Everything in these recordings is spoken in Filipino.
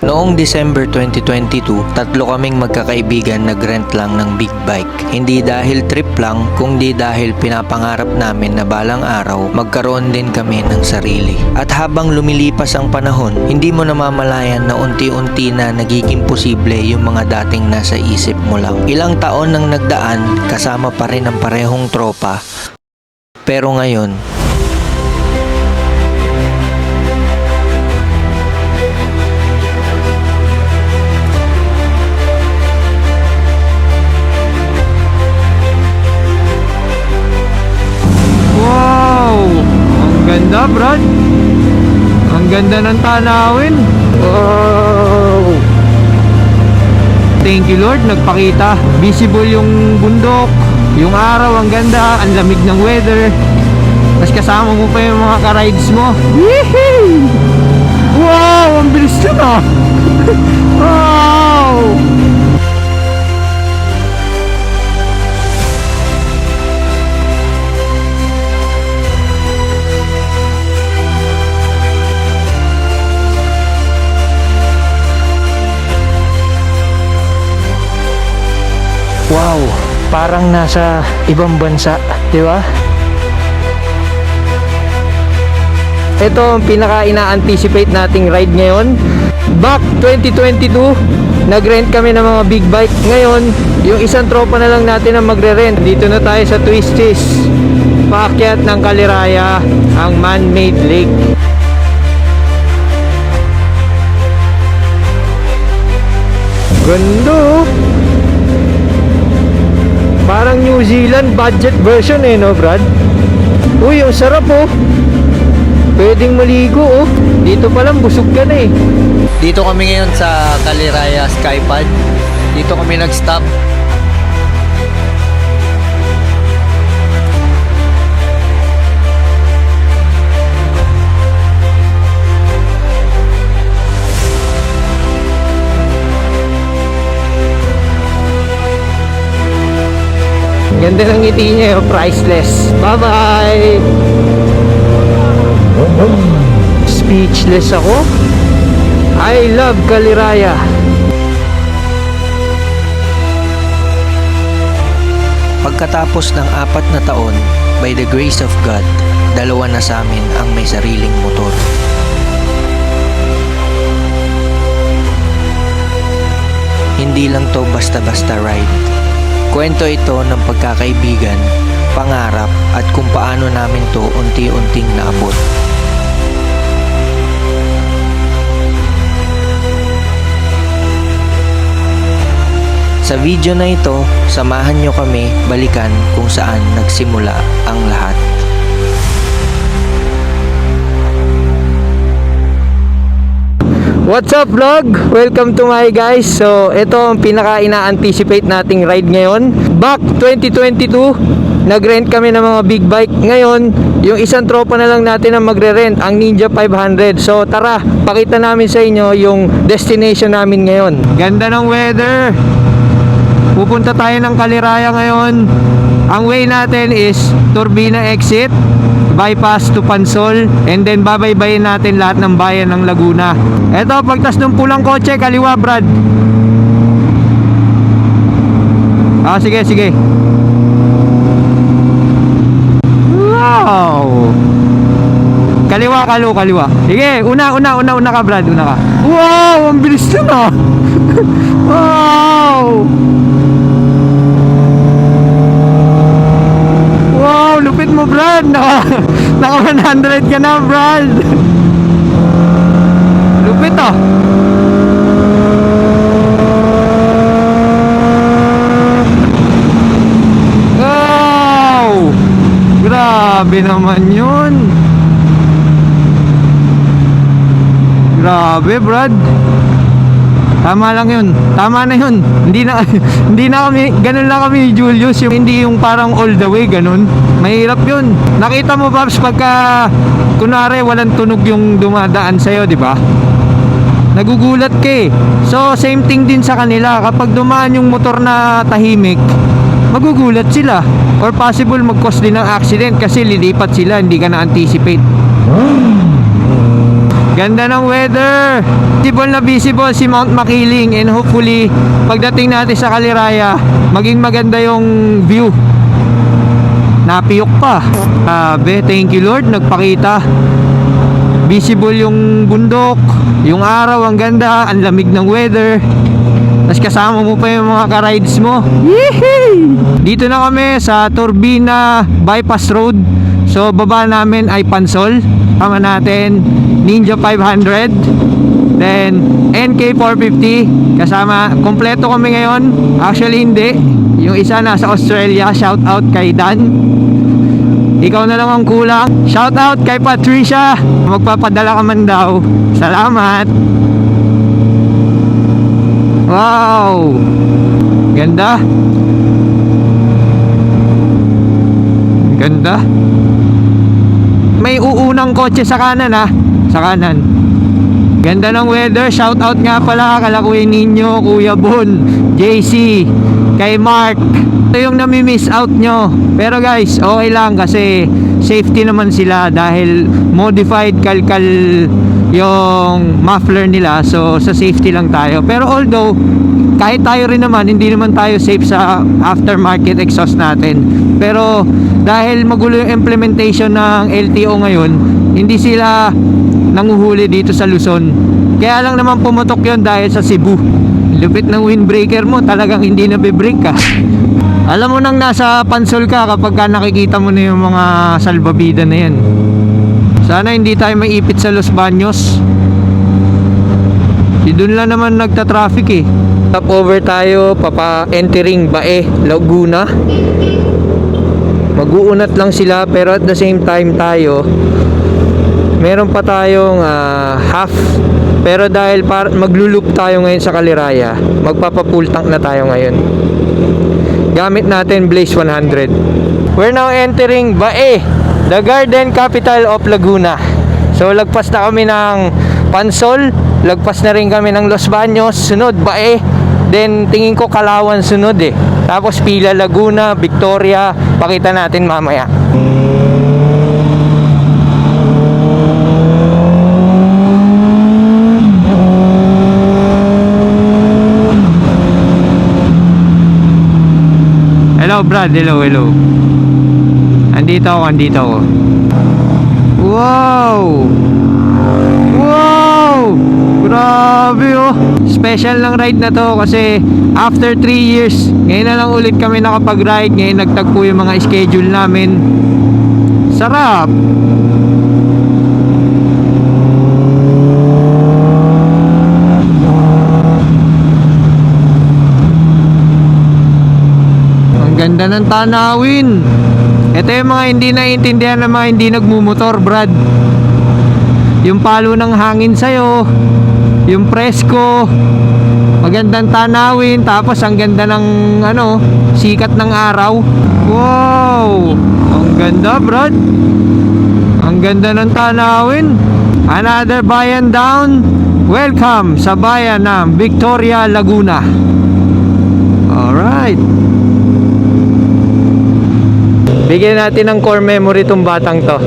Noong December 2022, tatlo kaming magkakaibigan nag-rent lang ng big bike. Hindi dahil trip lang, kundi dahil pinapangarap namin na balang araw magkaroon din kami ng sarili. At habang lumilipas ang panahon, hindi mo namamalayan na unti-unti na nagiging posible yung mga dating nasa isip mo lang. Ilang taon nang nagdaan, kasama pa rin ang parehong tropa. Pero ngayon, ganda, Brad. Ang ganda ng tanawin. Wow. Thank you, Lord. Nagpakita. Visible yung bundok, yung araw, ang ganda, ang lamig ng weather. Tapos kasama mo pa yung mga ka-rides mo. Yee! Wow! Ang bilis na na. Wow! wow, parang nasa ibang bansa, di ba? Ito ang pinaka-ina-anticipate nating ride ngayon. Back 2022, nag-rent kami ng mga big bike. Ngayon, yung isang tropa na lang natin ang magre-rent. Dito na tayo sa Twisties, paakyat ng Kaliraya, ang man-made lake. Ganda! Parang New Zealand budget version eh, no, Brad? Uy, ang sarap oh. Pwedeng maligo oh. Dito pa lang busog ka na eh. Dito kami ngayon sa Kaliraya Skypad. Dito kami nag-stop. Ganda ng ngiti niya, priceless. Bye-bye! Speechless ako. I love Kaliraya. Pagkatapos ng 4 na taon, by the grace of God, 2 na sa amin ang may sariling motor. Hindi lang to basta-basta ride. Kwento ito ng pagkakaibigan, pangarap at kung paano namin to unti-unting naabot. Sa video na ito, samahan nyo kami balikan kung saan nagsimula ang lahat. What's up vlog? Welcome to my guys. So ito ang pinaka-ina-anticipate nating ride ngayon. Back 2022, nag-rent kami ng mga big bike. Ngayon, yung isang tropa na lang natin ang magre-rent, ang Ninja 500. So tara, pakita namin sa inyo yung destination namin ngayon. Ganda ng weather. Pupunta tayo ng Kaliraya ngayon. Ang way natin is Turbina exit, bypass to Pansol, and then babaybayin natin lahat ng bayan ng Laguna. Eto, pagtas ng pulang kotse, kaliwa, Brad. Sige. Wow! Kaliwa. Sige, una ka, Brad, una ka. Wow, ang bilis na. Wow! Wow, lupit mo, Brad. Naka 100 ka na, Brad. Lupit ah. Wow! Grabe naman yun. Grabe, Brad. Tama lang yun. Tama na yun. Hindi na kami, ganun lang kami ni Julius. Hindi yung parang all the way, ganun. Mahirap yun. Nakita mo, Babs, pagka kunwari walang tunog yung dumadaan sa'yo, di ba? Nagugulat ka eh. So, same thing din sa kanila. Kapag dumaan yung motor na tahimik, magugulat sila. Or possible mag-cause din ng accident kasi lilipat sila, hindi ka na-anticipate. Ganda ng weather. Visible na visible si Mount Makiling, and hopefully pagdating natin sa Kaliraya, maging maganda yung view. Napiyok pa. Thank you Lord, nagpakita. Visible yung bundok, yung araw, ang ganda, ang lamig ng weather. Tapos kasama mo pa yung mga ka-rides mo. Yehey! Dito na kami sa Turbina Bypass Road. So baba namin ay Pansol. Tama natin Ninja 500, then NK 450. Kasama, kompleto kami ngayon. Actually hindi, yung isa nasa Australia. Shout out kay Dan. Ikaw na lang ang kulang. Shout out kay Patricia, magpapadala ka man daw. Salamat. Wow, ganda. Ganda. May uunang kotse sa kanan ha. Sa kanan. Ganda ng weather. Shout out nga pala kala Kuya Ninyo, Kuya Bon, JC, kay Mark. Ito yung nami-miss out nyo. Pero guys, okay lang kasi safety naman sila dahil modified kalkal yung muffler nila. So sa safety lang tayo. Pero although kahit tayo rin naman, hindi naman tayo safe sa aftermarket exhaust natin. Pero dahil magulo yung implementation ng LTO ngayon, hindi sila nanguhuli dito sa Luzon. Kaya lang naman pumutok yon dahil sa Cebu. Lupit ng windbreaker mo, talagang hindi na be-break ka. Alam mo nang nasa Pansol ka kapag ka nakikita mo na yung mga salbabida na yan. Sana hindi tayo maipit sa Los Baños. Doon lang naman nagta-traffic eh. Top over tayo, entering Bae, Laguna. Mag-uunat lang sila pero at the same time tayo meron pa tayong half. Pero dahil magluloop tayo ngayon sa Kaliraya, magpapa-full tank na tayo ngayon. Gamit natin Blaze 100. We're now entering Bae, the garden capital of Laguna. So lagpas na kami ng Pansol, lagpas na rin kami ng Los Baños, sunod Bae, then tingin ko Kalawan sunod eh. Tapos pila Laguna, Victoria, pakita natin mamaya. Hello Brad, hello. Andito ako. Wow! Grabe oh! Special lang ride na to kasi after 3 years, ngayon na lang ulit kami nakapag-ride. Ngayon nagtagpo yung mga schedule namin. Sarap! Ang ganda ng tanawin. Ito yung mga hindi naiintindihan ng mga hindi nagmumotor, Brad. Yung palo ng hangin sa'yo, yung presko, magandang tanawin, tapos ang ganda ng sikat ng araw. Wow! Ang ganda, Brad. Ang ganda ng tanawin. Another bayan down. Welcome sa bayan ng Victoria, Laguna. Alright. Bigyan natin ng core memory tong batang to.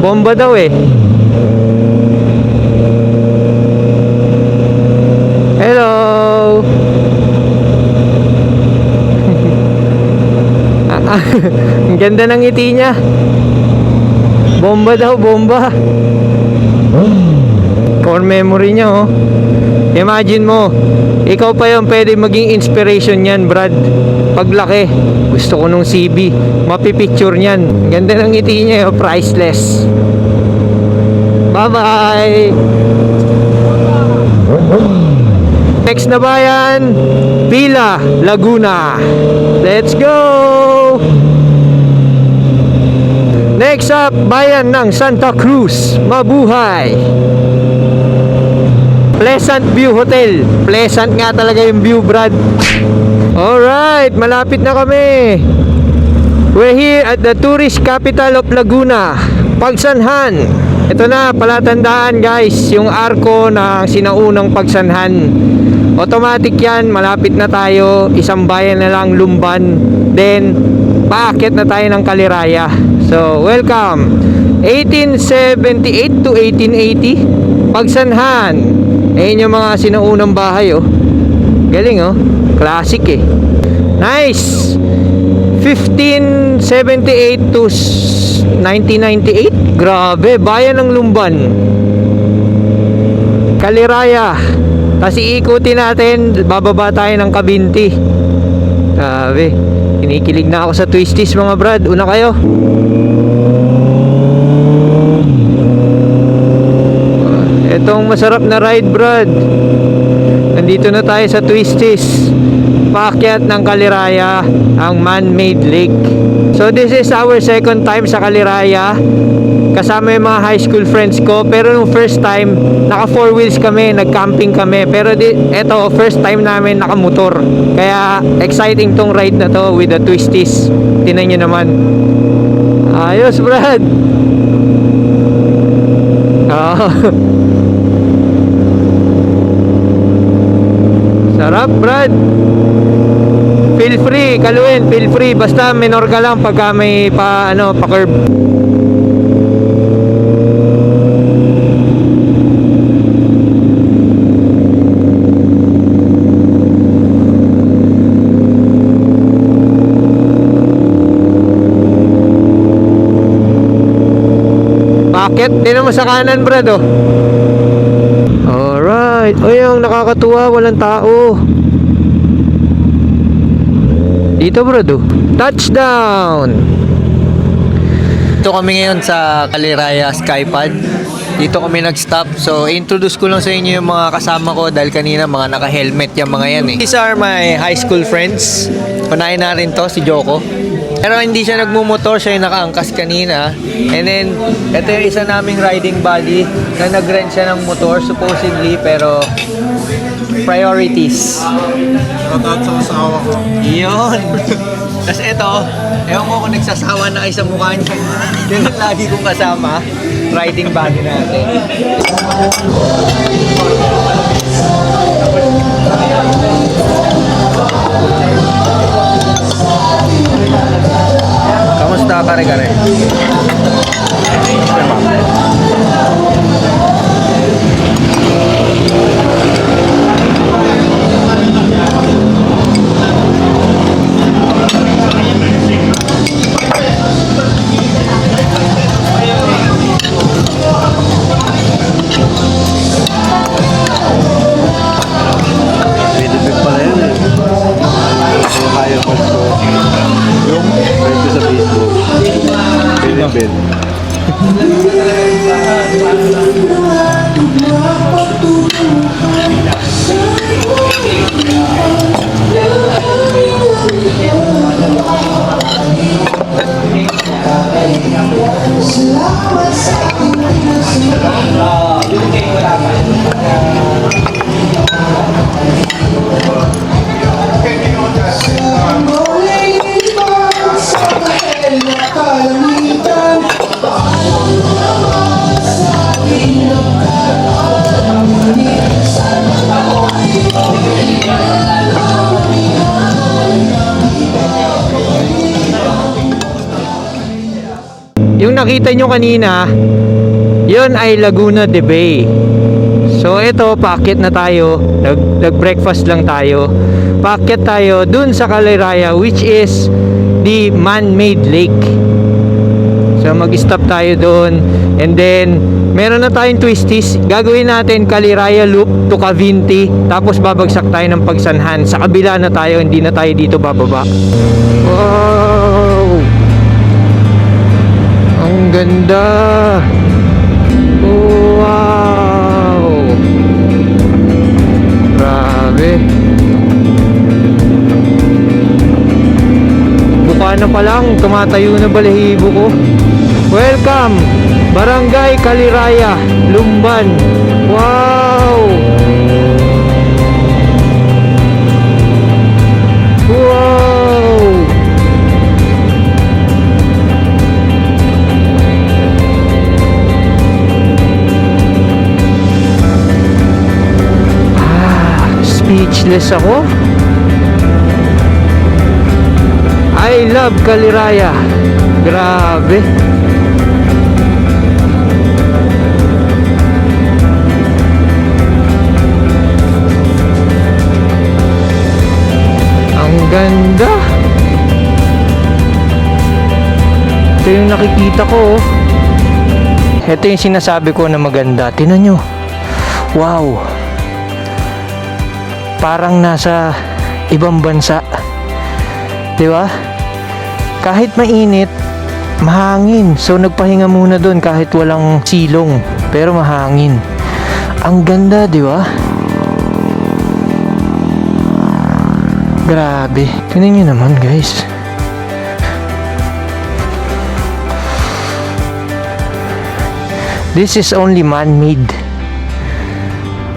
Bomba daw eh. Hello. Ang ganda ng ngiti niya. Bomba daw, bomba. Core memory niya oh. Imagine mo, ikaw pa yung pwede maging inspiration niyan, Brad. Paglaki, gusto ko nung CB, mapipicture niyan. Ganda ng ngiti niya, priceless. Bye-bye. Next na bayan, Pila, Laguna. Let's go. Next up, bayan ng Santa Cruz. Mabuhay. Pleasant View Hotel. Pleasant nga talaga yung view, Brad. Alright, malapit na kami. We're here at the tourist capital of Laguna, Pagsanhan. Ito na, palatandaan guys, yung arko ng sinaunang Pagsanhan. Automatic yan, malapit na tayo. Isang bayan na lang, Lumban. Then, paakyat na tayo ng Kaliraya. So, welcome. 1878 to 1880. Pagsanhan. Ayun yung mga sinaunang bahay, oh. Galing, oh. Classic, eh. Nice. 1578 to 1998. Grabe, bayan ng Lumban. Kaliraya. Tapos iikutin natin, bababa tayo ng Kabinti. Grabe. Kinikilig na ako sa twisties, mga brad. Una kayo. Itong masarap na ride, brad. Nandito na tayo sa twisties. Paakyat ng Kaliraya, ang man-made lake. So this is our second time sa Kaliraya. Kasama yung mga high school friends ko. Pero nung first time, naka 4 wheels kami, nag-camping kami. Pero eto, first time namin nakamotor. Kaya exciting tong ride na to with the twisties. Tingnan nyo naman. Ayos, brad. Oh. Sarap, brad. Feel free, kaluin, feel free. Basta minor ka lang pagka may pa-curve. Bakit? Tingnan mo sa kanan, brad, oh. Alright. O yung nakakatuwa, walang tao. Dito, bro, do. Touchdown! Dito kami ngayon sa Kaliraya Skypad. Dito kami nag-stop. So, introduce ko lang sa inyo yung mga kasama ko dahil kanina mga naka-helmet yung mga yan, eh. These are my high school friends. Unahin na rin to, si Joko. Pero hindi siya nagmumotor, siya yung nakaangkas kanina. And then, ito yung isa naming riding buddy na nag-rent siya ng motor, supposedly, pero priorities. Shoutout sa asawa ko. Yun. Tapos ito, ewan ko kung nagsasawa na kayo sa mukha niya. Yun ang lagi kong kasama. Riding buddy natin. Kamusta, kare-kare? Yung nakita nyo kanina, yun ay Laguna de Bay. So ito, paakyat na tayo. Nag-breakfast lang tayo. Paakyat tayo dun sa Kaliraya, which is the man-made lake. So mag-stop tayo dun. And then, meron na tayong twisties. Gagawin natin Kaliraya loop to Cavinti. Tapos babagsak tayo ng Pagsanhan. Sa kabila na tayo, hindi na tayo dito bababa. Wow! Ang ganda! Wow! Grabe! Buka na pa lang, tumatayo na balahibo ko. Welcome! Barangay Kaliraya, Lumban. Wow! Wow! Speechless ako. I love Kaliraya. Grabe. Ito yung nakikita ko. Ito yung sinasabi ko na maganda. Tingnan nyo. Wow. Parang nasa ibang bansa. Diba? Kahit mainit, mahangin. So nagpahinga muna doon kahit walang silong. Pero mahangin. Ang ganda, diba? Grabe. Tingnan nyo naman, guys. This is only man-made.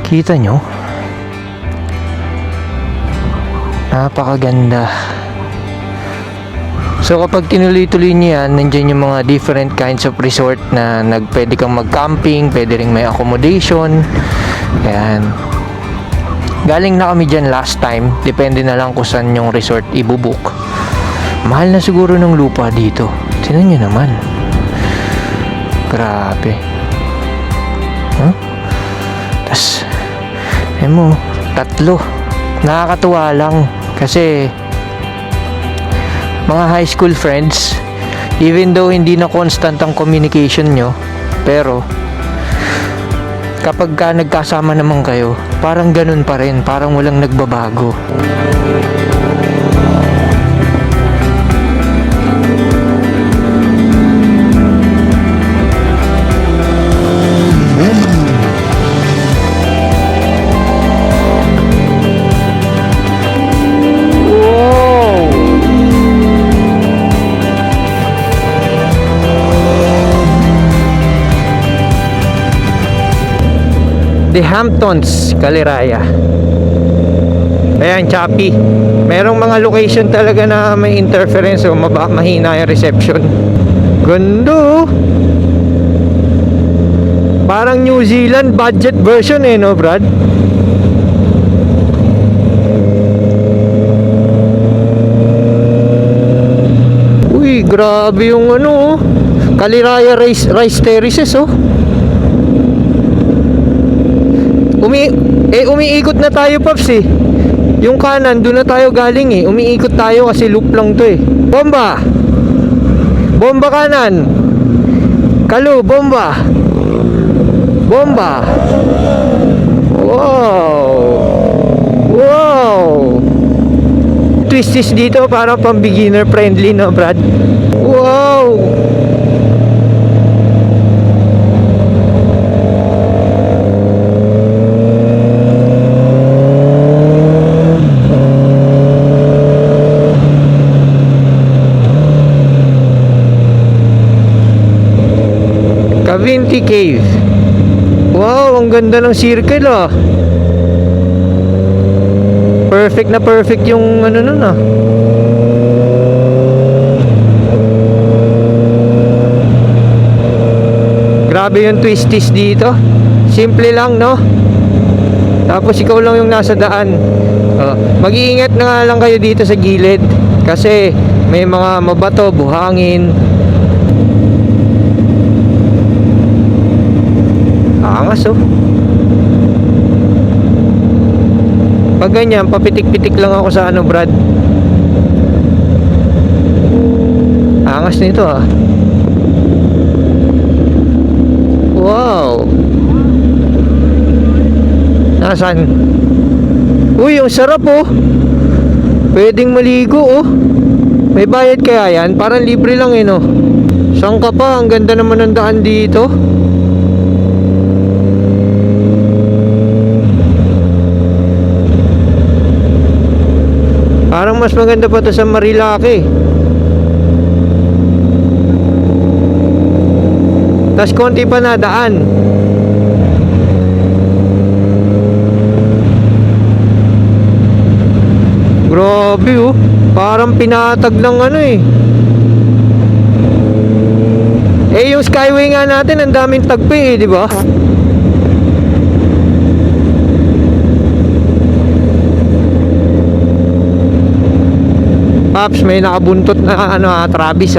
Kita nyo? Napakaganda. So kapag tinuloy-tuloy nyo yan, nandiyan yung mga different kinds of resort na pwede kang mag-camping, pwede rin may accommodation. Ayan. Galing na kami dyan last time. Depende na lang kung saan yung resort ibubuk. Mahal na siguro ng lupa dito. Tingnan nyo naman. Grabe. Huh? Tas, mo, 3. Nakakatuwa lang. Kasi, mga high school friends, even though hindi na constant ang communication nyo, pero, kapag ka nagkasama naman kayo, parang ganun pa rin, parang walang nagbabago. The Hamptons, Caliraya. Ayan, choppy. Merong mga location talaga na may interference o mahina yung reception. Ganda. Parang New Zealand budget version no, Brad? Uy, grabe yung Caliraya rice terraces umiikot na tayo, Paps Yung kanan, doon na tayo galing Umiikot tayo kasi loop lang to Bomba! Bomba kanan! Kalu, bomba! Bomba! Wow! Wow! Twisties dito para pang beginner friendly, no, Brad? Wow! Cavinti Cave. Wow, ang ganda ng circle Perfect na perfect yung nun Grabe yung twisties dito. Simple lang, no? Tapos ikaw lang yung nasa daan. Mag-iingat na nga lang kayo dito sa gilid kasi may mga mabato, buhangin. Angas Pag ganyan, papitik-pitik lang ako sa Brad. Angas nito Wow. Nasaan? Uy, ang sarap Pwedeng maligo May bayad kaya yan? Parang libre lang no? Saan ka pa? Ang ganda naman ng daan dito. Parang mas maganda pa to sa Marilaki. Tas konti pa na daan. Grabe parang pinatag ng yung Skyway nga natin ang daming tagpi di ba? Paps, may nakabuntot na Travis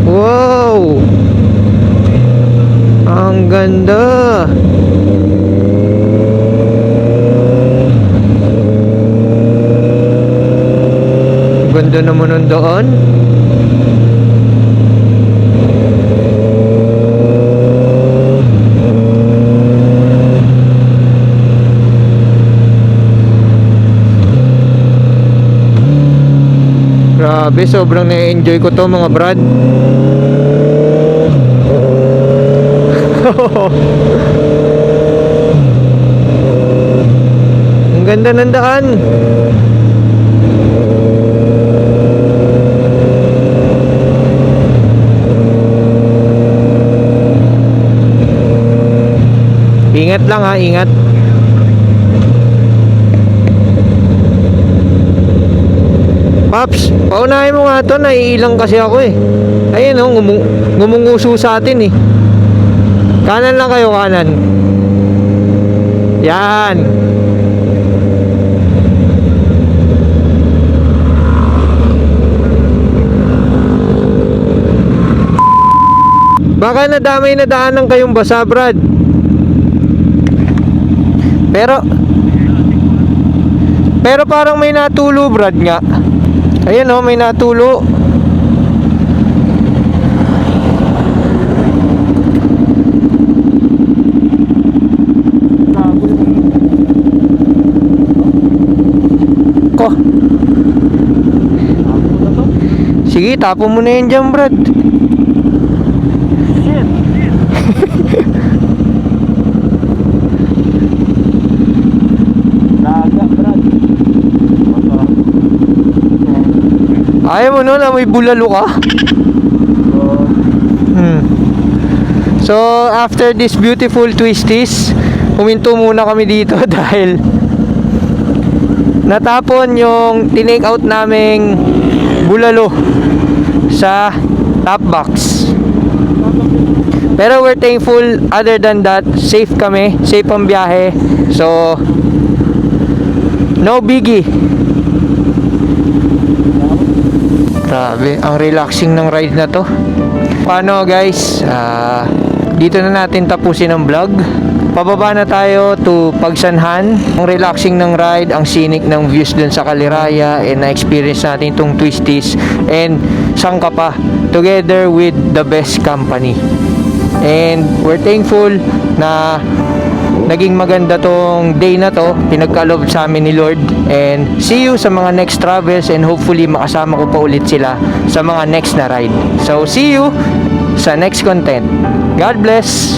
Wow! Ang ganda! ganda naman ng daan. Grabe, sobrang na-enjoy ko to mga brad. Ang ganda ng daan. Ingat lang ha, ingat. Paps, paunahin mo nga to, naiilang kasi ako eh. Ayun oh, ngumunguso sa atin eh. Kanan lang kayo, kanan. Yan. Baka nadamay na daanan kayong basa, Brad. Pero parang may natulo, Brad nga. Ayan oh, may natulo. Ko. Sige, tapo mo na yan dyan, Brad. Ayaw mo nun, may bulalo ka? So, after this beautiful twisties, huminto muna kami dito dahil natapon yung tinake out naming bulalo sa top box. Pero we're thankful, other than that, safe kami, safe ang biyahe. So, no biggie. Grabe, ang relaxing ng ride na to. Paano guys, dito na natin tapusin ang vlog. Pababa na tayo to Pagsanhan. Ang relaxing ng ride, ang scenic ng views dun sa Kaliraya, and na-experience natin itong twisties and Sangkapa together with the best company. And we're thankful na naging maganda tong day na to, pinagkaloob sa amin ni Lord. And see you sa mga next travels, and hopefully makasama ko pa ulit sila sa mga next na ride. So see you sa next content. God bless.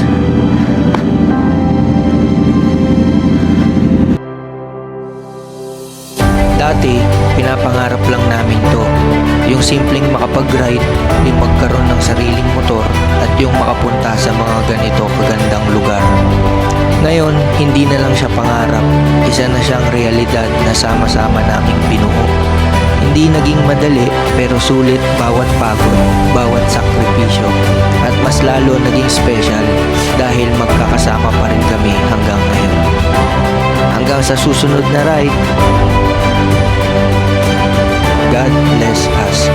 Dati, pinapangarap lang namin to. Yung simpleng makapag-ride, yung magkaroon ng sariling motor, at yung makapunta sa mga ganito kagandang lugar. Ngayon, hindi na lang siya pangarap, isa na siyang realidad na sama-sama naming binuo. Hindi naging madali, pero sulit bawat pagod, bawat sakripisyo. At mas lalo naging special dahil magkakasama pa rin kami hanggang ngayon. Hanggang sa susunod na ride, God bless us.